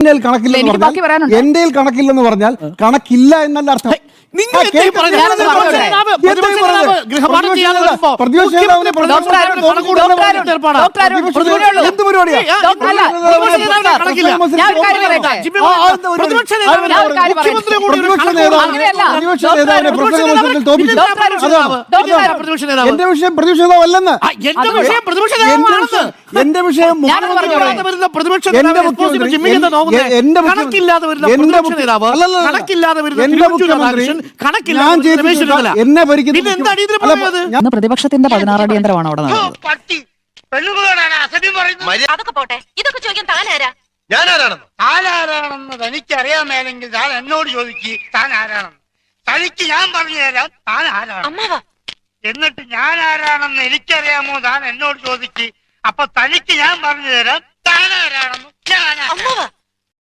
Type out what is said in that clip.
എന്റെ കണക്കില്ലെന്ന് പറഞ്ഞാൽ കണക്കില്ല എന്നല്ല അർത്ഥം. എന്റെ വിഷയം പ്രതിപക്ഷ നേതാവല്ലെന്ന്. എന്റെ വിഷയം പ്രതിപക്ഷത്തിന്റെ 16 അടിയന്തരമാണ് അവിടെ നടന്നത്. അതൊക്കെ പോട്ടെ, ഇതൊക്കെ ചോദിക്കാൻ താനാരാ? താനാരാണെന്ന് തനിക്കറിയാമേലെങ്കിൽ താൻ എന്നോട് ചോദിക്ക് താൻ ആരാണെന്ന്. തനിക്ക് ഞാൻ പറഞ്ഞു തരാം താൻ ആരാണ്. എന്നിട്ട് ഞാൻ ആരാണെന്ന് എനിക്കറിയാമോ താൻ എന്നോട് ചോദിക്ക്. അപ്പൊ തനിക്ക് ഞാൻ പറഞ്ഞു തരാം താൻ ആരാണെന്ന്. ഞാൻ